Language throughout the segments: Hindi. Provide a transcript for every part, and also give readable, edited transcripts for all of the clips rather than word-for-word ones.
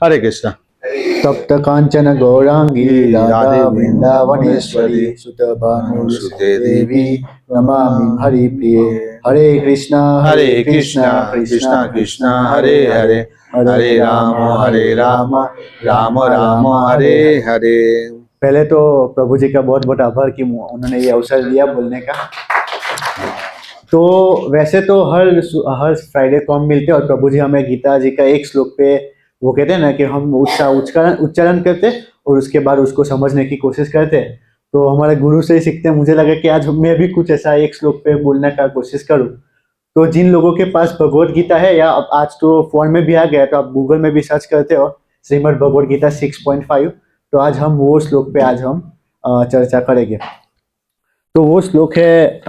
हरे कृष्णा। तप्त कांचन गौरांगी राधा वृंदावनेश्वरी सुत भानुसुते देवी नमामि हरिप्रिये। हरे कृष्णा कृष्णा कृष्णा हरे हरे, हरे राम राम राम हरे हरे। पहले तो प्रभु जी का बहुत बहुत आभार कि उन्होंने ये अवसर दिया बोलने का। तो वैसे तो हर फ्राइडे को हम मिलते हैं और प्रभु जी हमें गीता जी का एक श्लोक पे वो कहते हैं ना कि हम उच्चारण करते और उसके बाद उसको समझने की कोशिश करते। तो हमारे गुरु से ही सीखते हैं। मुझे लगा कि आज मैं भी कुछ ऐसा एक श्लोक पे बोलने का कोशिश करूं। तो जिन लोगों के पास भगवत गीता है या अब आज तो फोन में भी आ गया तो आप गूगल में भी सर्च करते हो श्रीमद् भगवत गीता 6.5। तो आज हम वो श्लोक पे आज हम चर्चा करेंगे। तो वो श्लोक है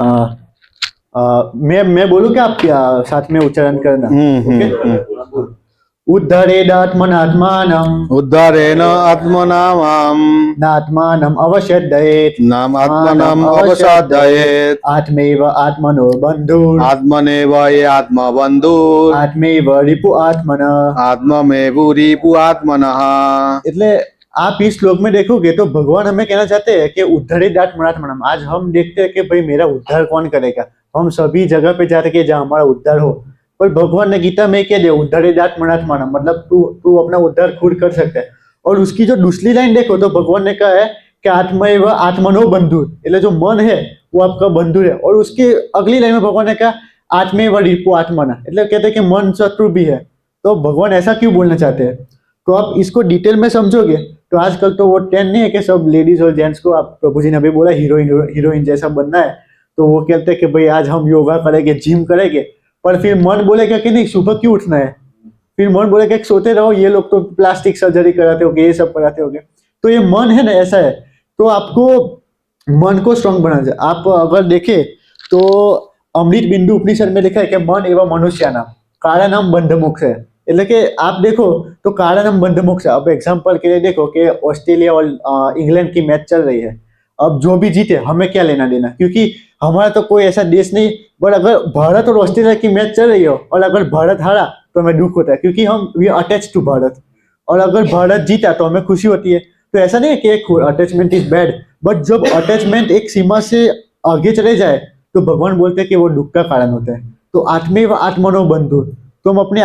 मैं बोलूं कि आप साथ में उच्चारण करना। उद्धरेदात्मनात्मानम् उद्धारेण आत्मनामाम् नात्मानम् अवशद्येत् नाम आत्मनाम अवसादयेत् आत्मैव आत्मनो बन्धुः आत्मनेव ये आत्मा बंधु आत्मैव रिपु आत्मनः आत्ममेव रिपु आत्मनः। એટલે आप इस श्लोक में देखोगे तो भगवान हमें कहना चाहते हैं कि उद्धरेदात्मनात्मानम्। आज हम देखते हैं कि भाई मेरा उद्धार कौन करेगा। हम सभी जगह पे जाते हैं जहाँ हमारा उद्धार हो। पर भगवान ने गीता में क्या दिया उद्धरेदात्मनात्मानम्, मतलब तू अपना उद्धार खुद कर सकता है। और उसकी जो दूसरी लाइन देखो तो भगवान ने कहा है कि आत्मैव आत्मनो बंधु, એટલે जो मन है वो आपका बंधु है। और उसकी अगली लाइन में भगवान ने कहा आत्मैव रिपु आत्मना, એટલે कहते हैं कि मन शत्रु भी है। तो भगवान ऐसा क्यों बोलना चाहते हैं? तो आप इसको डिटेल में समझोगे तो आजकल तो वो ट्रेंड नहीं है कि सब लेडीज और जेंट्स को, आप प्रभु जी ने अभी बोला हीरोइन जैसा बनना है तो वो कहते हैं कि भाई आज हम योगा करेंगे, जिम करेंगे। पर फिर मन बोलेगा कि नहीं सुबह क्यों उठना है। फिर मन बोलेगा कि सोते रहो, ये लोग तो प्लास्टिक सर्जरी कराते होगे, ये सब कराते होगे। तो ये मन है ना ऐसा है। तो आपको मन को स्ट्रांग बनाना चाहिए। आप अगर देखें तो अमृत बिंदु उपनिषद में लिखा है कि मन एवं मनुष्य नाम कारा नाम बंध मोक्ष है। એટલે કે आप देखो तो कारा नाम बंध मोक्ष। अब एग्जांपल के लिए देखो कि ऑस्ट्रेलिया और इंग्लैंड की मैच चल रही है। अब जो भी जीते हमें क्या लेना देना, क्योंकि हमारा तो कोई ऐसा देश नहीं। बट अगर भारत और ऑस्ट्रेलिया की मैच चल रही हो और अगर भारत हारा तो हमें दुख होता है, क्योंकि हम वी अटैच टू भारत। और अगर भारत जीता तो हमें खुशी होती है। तो ऐसा नहीं है कि एक अटैचमेंट इज बैड, बट जब अटैचमेंट एक सीमा से आगे चले जाए तो भगवान बोलते हैं कि वो दुख का कारण होता है। तो आत्मेव आत्मनो बंधु, तो हम अपने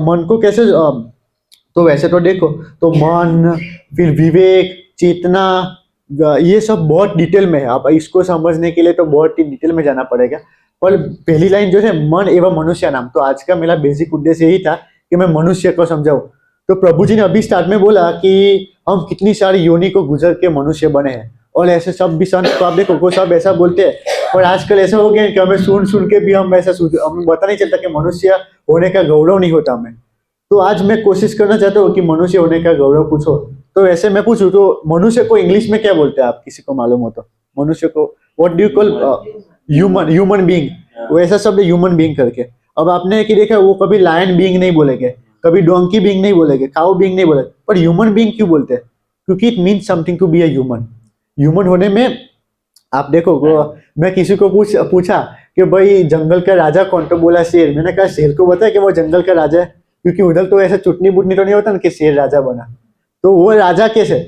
मन को कैसे तो वैसे तो देखो तो मन, फिर विवेक, चेतना, ये सब बहुत डिटेल में है। आप इसको समझने के लिए तो बहुत ही डिटेल में जाना पड़ेगा। पर पहली लाइन जो है मन एवं मनुष्य नाम, तो आज का मेरा बेसिक उद्देश्य यही था कि मैं मनुष्य को समझाऊं। तो प्रभु जी ने अभी स्टार्ट में बोला कि हम कितनी सारी योनि को गुजर के मनुष्य बने हैं। और ऐसे सब भी संत तो आप देखो वो सब ऐसा बोलते हैं। और आजकल ऐसा हो गया कि हमें सुन के भी हम ऐसा हमें पता नहीं चलता कि मनुष्य होने का गौरव नहीं होता हमें। तो आज मैं कोशिश करना चाहता हूँ कि मनुष्य होने का गौरव पूछो। तो ऐसे मैं पूछूं तो मनुष्य को इंग्लिश में क्या बोलते हैं, आप किसी को मालूम हो तो? मनुष्य को what do you call human being, वो ऐसा शब्द ह्यूमन बीइंग करके। अब आपने कि देखा वो कभी लायन बीइंग नहीं बोलेंगे, कभी डोंकी बीइंग नहीं बोलेंगे, काउ बीइंग नहीं बोलेंगे, पर ह्यूमन बीइंग क्यों बोलते हैं? क्योंकि it means something to be a human. Human होने में आप देखो मैं किसी को पूछा कि भाई जंगल का राजा कौन, तो बोला शेर। मैंने कहा शेर को बताया कि वो जंगल का राजा है, क्योंकि उधर तो ऐसा चुटनी बुटनी तो नहीं होता ना कि शेर राजा बना। तो वो राजा कैसे?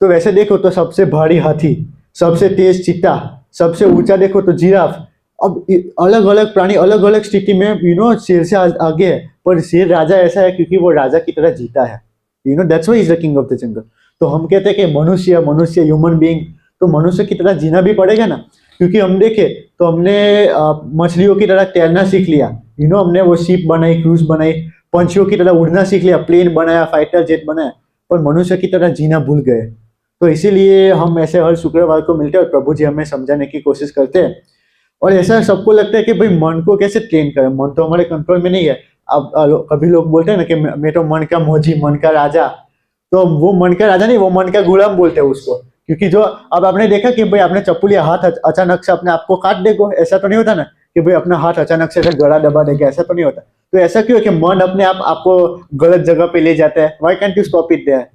तो वैसे देखो तो सबसे भारी हाथी, सबसे तेज चीता, सबसे ऊंचा देखो तो जिराफ। अब अलग अलग प्राणी अलग अलग स्थिति में शेर से आगे है, पर शेर राजा ऐसा है क्योंकि वो राजा की तरह जीता है। That's why is the king of the jungle. तो हम कहते हैं कि मनुष्य ह्यूमन बीइंग, तो मनुष्य की तरह जीना भी पड़ेगा ना। क्योंकि हम देखे तो हमने मछलियों की तरह तैरना सीख लिया। हमने वो शिप बनाई, क्रूज बनाई, पंछियों की तरह उड़ना सीख लिया, प्लेन बनाया, फाइटर जेट बनाया, पर मनुष्य की तरह जीना भूल गए। तो इसीलिए हम ऐसे हर शुक्रवार को मिलते हैं और प्रभु जी हमें समझाने की कोशिश करते हैं। और ऐसा सबको लगता है कि भाई मन को कैसे ट्रेन करें, मन तो हमारे कंट्रोल में नहीं है। अब कभी लोग बोलते हैं ना कि मैं तो मन का मौजी, मन का राजा। तो वो मन का राजा नहीं, वो मन का गुलाम बोलते हैं उसको। क्योंकि जो अब आपने देखा कि भाई आपने चप्पू लिया, हाथ अचानक से अपने आप को काट देगा, ऐसा तो नहीं होता ना कि भाई अपना हाथ अचानक से गला दबा देगा, ऐसा तो नहीं होता। तो ऐसा क्यों है कि मन अपने आप आपको गलत जगह पे ले जाता है। Why can't you stop it there?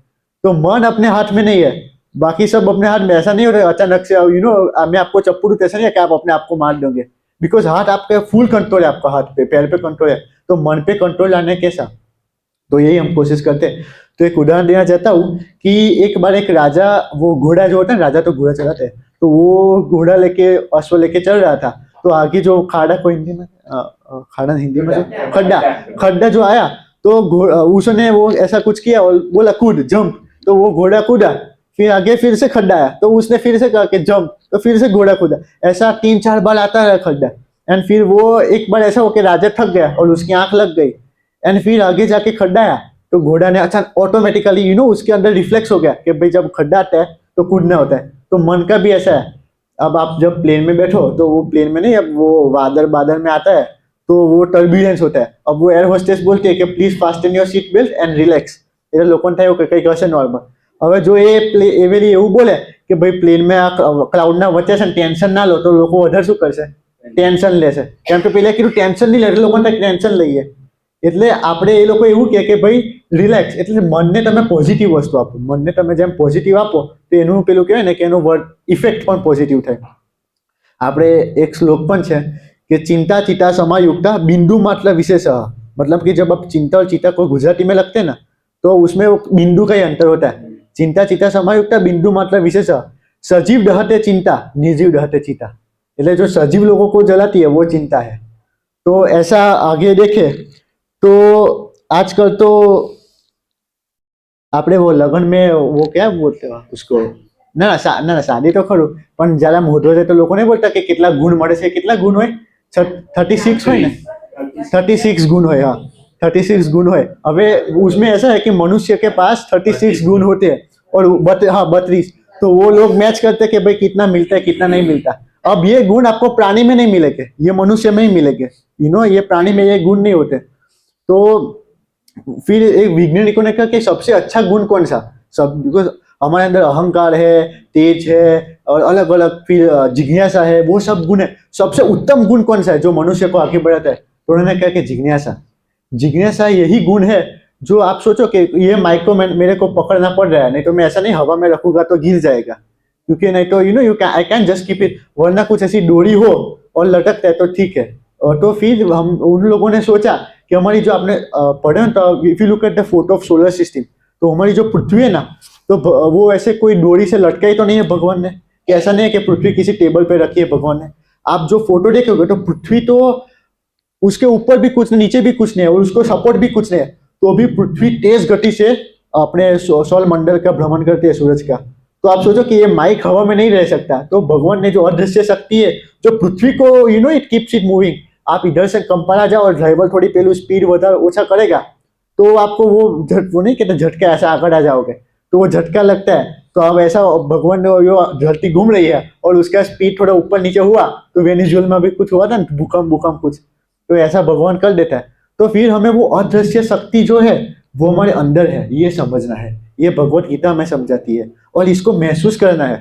तो मन अपने हाथ में नहीं है, बाकी सब अपने हाथ में। ऐसा नहीं होता अचानक से मैं आपको चप्पू दूं, ऐसा नहीं है कि आप अपने आप को मार दोगे। बिकॉज हाथ आपका फुल कंट्रोल है, आपका हाथ पे पैर पे कंट्रोल है। तो मन पे कंट्रोल लाने कैसा, तो यही हम कोशिश करते हैं। तो एक उदाहरण देना चाहता हूँ कि एक बार एक राजा, वो घोड़ा जो होता है, राजा तो घोड़ा चलाते हैं, तो वो घोड़ा लेके, अश्व लेके चल रहा था। तो आगे जो खाड़ा को हिंदी में खाड़ा हिंदी में जो खड्डा खड्डा जो आया, तो उसने वो ऐसा कुछ किया और बोला कूद, जंप। तो वो घोड़ा कूदा, फिर आगे फिर से खड्डा आया, तो उसने फिर से कहा कि जंप, तो फिर से घोड़ा कूदा। ऐसा 3-4 बार आता रहा खड्डा। एंड फिर वो एक बार ऐसा हो कि राजा थक गया और उसकी आंख लग गई। एंड फिर आगे जाके खड्डा आया, तो घोड़ा ने अच्छा ऑटोमेटिकली उसके अंदर रिफ्लेक्स हो गया कि भाई जब खड्डा आता है तो कूदना होता है। तो मन का भी ऐसा है। अब आप जब प्लेन में बैठो तो वो प्लेन में नहीं, अब वो बादल में आता है तो वो टर्ब्યુલન્સ होता है। अब वो एयर होस्टेस बोलती है कि please fasten your seat belt and relax. એટલે લોકોને થાય કે કંઈક હશે નોર્મલ। હવે જો એવેલી એવું બોલે કે ભાઈ પ્લેનમાં આ ક્લાઉડના વચ્ચે છે ને ટેન્શન ના લો, તો લોકો વધારે શું કરશે? ટેન્શન લેશે। કેમ કે પેલા કીધું ટેન્શન નહીં લે, એટલે લોકોને ટેન્શન લઈએ। એટલે આપણે એ લોકો એવું કહે કે ભાઈ રિલેક્સ, એટલે મનને તમે પોઝિટિવ વસ્તુ આપો। મનને તમે જેમ પોઝિટિવ આપો તો એનું પેલું કહેવાય ને કે એનું ઇફેક્ટ પણ પોઝિટિવ થાય। આપણે એક શ્લોક પણ છે कि चिंता चिता समायुक्ता बिंदु मात्र विशेष, मतलब कि जब आप चिंता और चिता को गुजराती में लगते हैं ना, तो उसमें वो बिंदु का ही अंतर होता है। चिंता चिता समायुक्ता बिंदु मात्र विशेष, सजीव दहते चिंता, निर्जीव दहते चिता। એટલે जो सजीव लोगों को जलाती है वो चिंता है। तो ऐसा आगे देखे तो आजकल तो આપણે वो लगन में वो क्या बोलते हैं उसको, ના શાદી તો ખરું, પણ જ્યારે મોઢો છે તો લોકો નહીં બોલતા કે કેટલા ગુણ મળે છે, કેટલા ગુણ હોય? 36 હોય ने, 36 गुण है। हाँ 36 गुण है। अबे उसमें ऐसा है कि मनुष्य के पास 36 गुण होते हैं और 32, तो वो लोग मैच करते हैं कि भाई कितना मिलता है कितना नहीं मिलता। अब ये गुण आपको प्राणी में नहीं मिलेंगे, ये मनुष्य में ही मिलेंगे। ये प्राणी में ये गुण नहीं होते। तो फिर एक वैज्ञानिकों ने कहा कि सबसे अच्छा गुण कौन सा? सब बिकॉज हमारे अंदर अहंकार है, तेज है और अलग अलग, फिर जिज्ञासा है, वो सब गुण है। सबसे उत्तम गुण कौन सा है जो मनुष्य को आगे बढ़ाता है? तो उन्होंने कहा कि जिज्ञासा। जिज्ञासा यही गुण है जो आप सोचो कि ये माइक को मेरे को पकड़ना पड़ रहा है, नहीं तो मैं ऐसा नहीं हवा में रखूंगा तो गिर जाएगा, क्योंकि नहीं तो I can just keep it, वरना कुछ ऐसी डोरी हो और लटकता है तो ठीक है। तो फिर हम उन लोगों ने सोचा कि हमारी जो आपने पढ़े तो if you look at the photo of solar system, तो हमारी जो पृथ्वी है ना, तो वो ऐसे कोई डोरी से लटकाई तो नहीं है भगवान ने, कि ऐसा नहीं है कि पृथ्वी किसी टेबल पे रखी है भगवान ने। आप जो फोटो देखोगे तो पृथ्वी तो उसके ऊपर भी कुछ नहीं, नीचे भी कुछ नहीं है और उसको सपोर्ट भी कुछ नहीं है, तो भी पृथ्वी तेज गति से अपने सौर मंडल का भ्रमण करती है, सूरज का। तो आप सोचो कि ये माइक हवा में नहीं रह सकता, तो भगवान ने जो अदृश्य शक्ति है जो पृथ्वी को इट कीप्स इट मूविंग। आप इधर से कंपाला जाओ और ड्राइवर थोड़ी पेलू स्पीड ओछा करेगा तो आपको वो नहीं कहते झटका, ऐसा आगे आ जाओगे तो वो झटका लगता है। तो अब ऐसा भगवान ने धरती घूम रही है और उसका स्पीड थोड़ा ऊपर नीचे हुआ, तो वेनेजुएला में भी कुछ हुआ था ना, भूकंप कुछ, तो ऐसा भगवान कर देता है। तो फिर हमें वो अदृश्य शक्ति जो है वो हमारे अंदर है, ये समझना है। ये भगवत गीता में समझाती है और इसको महसूस करना है।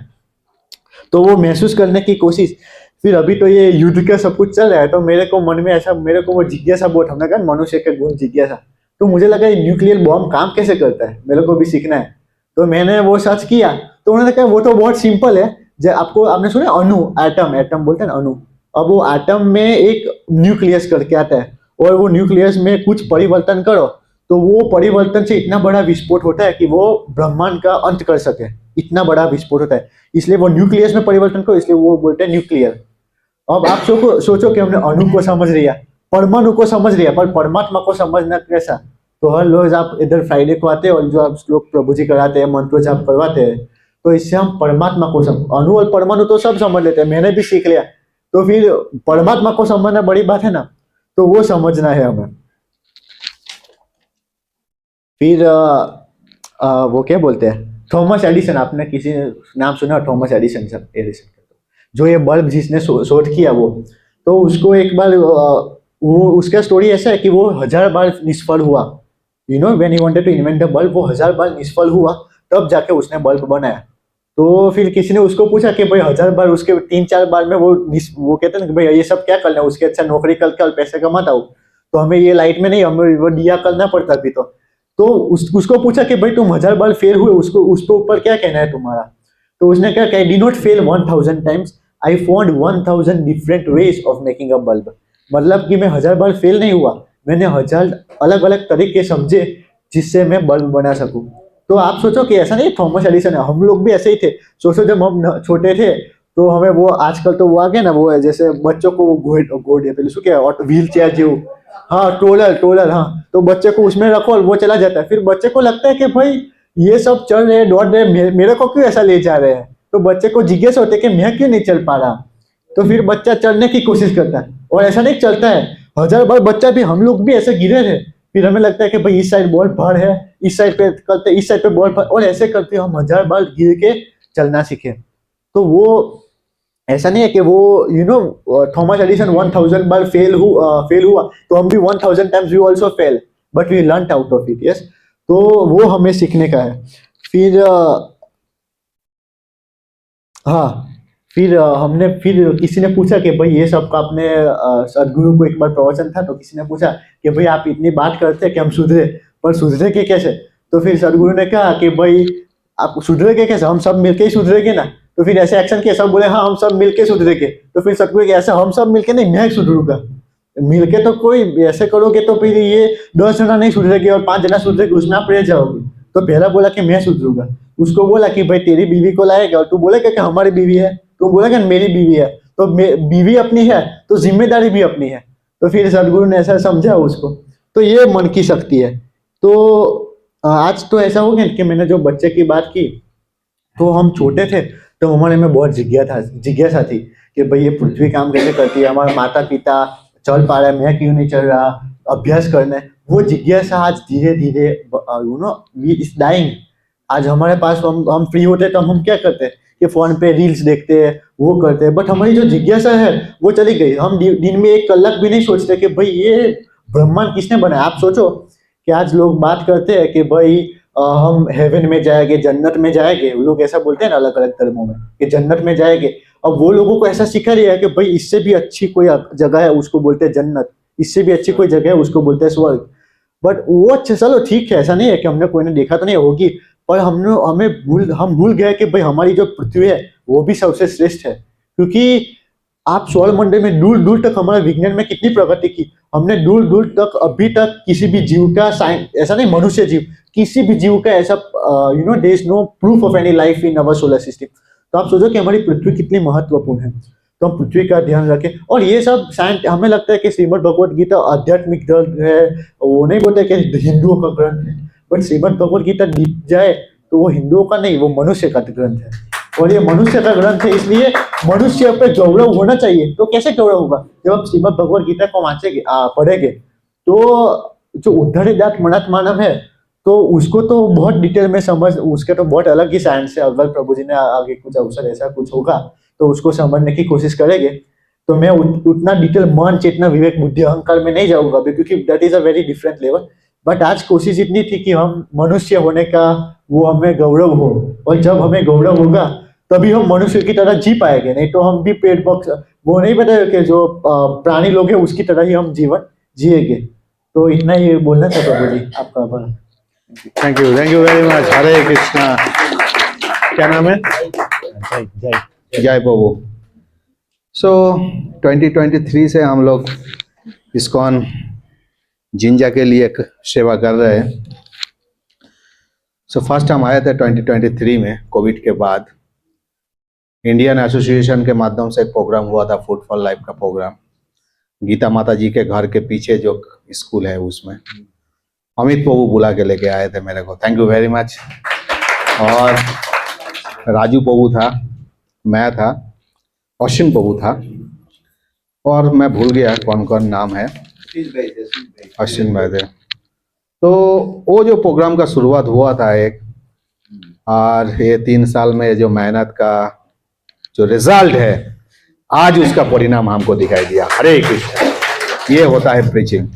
तो वो महसूस करने की कोशिश, फिर अभी तो ये युद्ध का सब कुछ चल रहा है, तो मेरे को मन में ऐसा, मेरे को वो जिज्ञासा बहुत, हमने कहा मनुष्य के गुण जिज्ञासा, तो मुझे लगा ये न्यूक्लियर बॉम्ब काम कैसे करता है, मेरे को भी सीखना है। तो मैंने वो सर्च किया, तो उन्होंने कहा वो तो बहुत सिंपल है। आपको आपने सुना अणु, एटम बोलते हैं ना, अणु। अब वो एटम में एक न्यूक्लियस करके आता है और वो न्यूक्लियस में कुछ परिवर्तन करो तो वो परिवर्तन से इतना बड़ा विस्फोट होता है कि वो ब्रह्मांड का अंत कर सके, इतना बड़ा विस्फोट होता है। इसलिए वो न्यूक्लियस में परिवर्तन करो, इसलिए वो बोलते हैं न्यूक्लियर। अब आप सोचो कि हमने अणु को समझ लिया, परमाणु को समझ लिया, पर परमात्मा को समझना कैसा? तो हर रोज आप इधर फ्राइडे को आते हैं और जो आप श्लोक प्रभु जी कराते हैं, मंत्र जाप करवाते हैं, तो इससे हम परमात्मा को अणु और परमाणु तो सब समझ लेते हैं, मैंने भी सीख लिया। तो फिर परमात्मा को समझना बड़ी बात है ना, तो वो समझना है हमें। फिर वो क्या बोलते हैं, थॉमस एडिसन, आपने किसी नाम सुना? थॉमस एडिसन जो ये बल्ब जिसने शोध किया वो, तो उसको एक बार वो उसका स्टोरी ऐसा है कि वो 1000 बार निष्फल हुआ। When he wanted to invent the bulb, वो 1000 बार निष्फल हुआ, तब जाके उसने बल्ब बनाया। तो फिर किसी ने उसको पूछा कि भाई 1000 बार, उसके 3-4 बार में वो कहते हैं कि भाई ये सब क्या करना है, उसके अच्छा नौकरी करके पैसे कमाता हूँ, तो हमें ये लाइट में नहीं, हमें वो दिया करना पड़ता अभी। तो उसको पूछा कि भाई तुम 1000 बार फेल हुए, उसको ऊपर क्या कहना है तुम्हारा? तो उसने कहा कि I did not fail 1000 times, I found 1000 different ways of making a bulb. मतलब कि मैं 1000 बार फेल नहीं हुआ, मैंने 1000 अलग अलग तरीके समझे जिससे मैं बल्ब बना सकूं। तो आप सोचो कि ऐसा नहीं थॉमस एडिसन है, हम लोग भी ऐसे ही थे। सोचो जब हम छोटे थे तो हमें वो आजकल तो वो आ गया ना, वो है जैसे बच्चों को घोड़े पे क्या व्हील चेयर जो, हाँ टोलर हाँ, तो बच्चे को उसमें रखो और वो चला जाता है। फिर बच्चे को लगता है कि भाई ये सब चल रहे दौड़ रहे, मेरे को क्यों ऐसा ले जा रहे हैं। तो बच्चे को जिज्ञासा होती है कि मैं क्यों नहीं चल पा रहा। तो फिर बच्चा चलने की कोशिश करता है, और ऐसा नहीं चलता है 1000 बार बच्चा भी, हम लोग भी ऐसे गिरे थे। फिर हमें लगता है कि भाई इस साइड बॉल भर है, इस साइड पे करते, इस साइड पे बॉल भर, और ऐसे करते हम 1000 बार गिर के चलना सीखे। तो वो ऐसा नहीं है कि वो थॉमस एडिसन 1000 बार फेल हुआ तो हम भी 1000 times we also fail, but we learn out of it. Yes, तो वो हमें सीखने का है। फिर हाँ, फिर किसी ने पूछा कि भाई ये सब का आपने सदगुरु को एक बार प्रवचन था, तो किसी ने पूछा कि भाई आप इतनी बात करते हैं कि हम सुधरे, पर सुधरे के कैसे। तो फिर सदगुरु ने कहा कि भाई आप सुधरे के कैसे, हम सब मिलके ही सुधरेंगे ना। तो फिर ऐसे एक्शन किए, सब बोले हाँ हम सब मिलके सुधरेंगे। तो फिर सदगुरु के ऐसे हम सब मिलके नहीं, मैं सुधरूंगा। मिलके तो कोई ऐसे करोगे तो फिर ये 10 जना नहीं सुधरेगे और 5 जना सुधरेगे, उसमें आप रह जाओगे। तो पहला बोला कि मैं सुधरूंगा। उसको बोला कि भाई तेरी बीवी को लाएगा, और तू बोलेगा कि हमारी बीवी है, तू बोलेगा मेरी बीवी है। तो बीवी अपनी है तो जिम्मेदारी भी अपनी है। तो फिर सदगुरु ने ऐसा समझा उसको। तो ये मन की शक्ति है। तो आज तो ऐसा हो गया कि मैंने जो बच्चे की बात की, तो हम छोटे थे तो हमारे में बहुत जिज्ञासा थी कि भाई ये पृथ्वी काम कैसे करती है, हमारे माता पिता चल पा रहा है, मैं क्यों नहीं चल रहा, अभ्यास करना है। वो जिज्ञासा आज धीरे धीरे वी इज डाइंग। आज हमारे पास हम फ्री होते तो हम क्या करते हैं कि फोन पे रील्स देखते हैं, वो करते हैं, बट हमारी जो जिज्ञासा है वो चली गई। हम दिन में 1 कलाक भी नहीं सोचते कि भाई ये ब्रह्मांड किसने बनाया। आप सोचो कि आज लोग बात करते हैं कि भाई हम हेवन में जाएंगे, जन्नत में जाएंगे। लोग ऐसा बोलते हैं ना अलग अलग धर्मों में कि जन्नत में जाएंगे। अब वो लोगों को ऐसा सिखा दिया है कि भाई इससे भी अच्छी कोई जगह है उसको बोलते हैं जन्नत, इससे भी अच्छी कोई जगह है उसको बोलते हैं स्वर्ग। बट वो अच्छा, चलो ठीक है, ऐसा नहीं है कि हमने कोई ने देखा तो नहीं होगी, पर हम भूल गए कि भाई हमारी जो पृथ्वी है वो भी सबसे श्रेष्ठ है। क्योंकि आप सौर मंडल में दूर दूर तक हमारे विज्ञान में कितनी प्रगति की, हमने दूर दूर तक अभी तक किसी भी जीव का साइन, ऐसा नहीं मनुष्य जीव, किसी भी जीव का ऐसा there is no proof of any life in our solar system. तो आप सोचो कि हमारी पृथ्वी कितनी महत्वपूर्ण है। तो हम पृथ्वी का ध्यान रखें। और ये सब साइंस, हमें लगता है कि श्रीमद् भगवद गीता आध्यात्मिक ग्रंथ है, वो नहीं बोलते कि हिंदुओं का ग्रंथ है, बट श्रीमद् भगवद गीता दिख जाए तो वो हिंदुओं का नहीं, वो मनुष्य का ग्रंथ है। और ये मनुष्य का ग्रंथ है, इसलिए मनुष्य पे गौरव होना चाहिए। तो कैसे गौरव होगा, जब आप श्रीमद् भगवद गीता को वांचेंगे, पढ़ेंगे, तो जो उद्धरे जात मनात मानव है तो उसको तो बहुत डिटेल में समझ, उसके तो बहुत अलग ही साइंस है। अगर प्रभु जी ने आगे कुछ अवसर ऐसा कुछ होगा तो उसको समझने की कोशिश करेंगे। तो मैं उतना डिटेल मन चेतना विवेक बुद्धि अहंकार में नहीं जाऊंगा क्योंकि that is a very different level. But आज कोशिश इतनी थी कि हम मनुष्य होने का वो हमें गौरव हो, और जब हमें गौरव होगा तभी हम मनुष्य की तरह जी पाएंगे। नहीं तो हम भी पेट पक्ष वो नहीं पता कि जो प्राणी लोग हैं उसकी तरह ही हम जीवन जिएंगे। तो इतना ही बोलना था प्रभु जी, आपका आभार। Thank you very much. Hare Krishna. क्या नाम है? जय प्रभु। सो 2023 से हम लोग इस्कॉन जिंजा के लिए एक सेवा कर रहे हैं। सो फर्स्ट हम आए थे 2023 में, कोविड के बाद। इंडियन एसोसिएशन के माध्यम से एक प्रोग्राम हुआ था, फूड फॉर लाइफ का प्रोग्राम, गीता माता जी के घर के पीछे जो स्कूल है उसमें अमित प्रभु बुला के लेके आए थे मेरे को। Thank you very much. और राजू प्रभु था, मैं था, अश्विन प्रभु था, और मैं भूल गया कौन कौन नाम है, अश्विन भाई थे। तो वो जो प्रोग्राम का शुरुआत हुआ था एक, और ये 3 साल में जो मेहनत का जो रिजल्ट है आज उसका परिणाम हमको दिखाई दिया। हरे कृष्ण। ये होता है प्रीचिंग।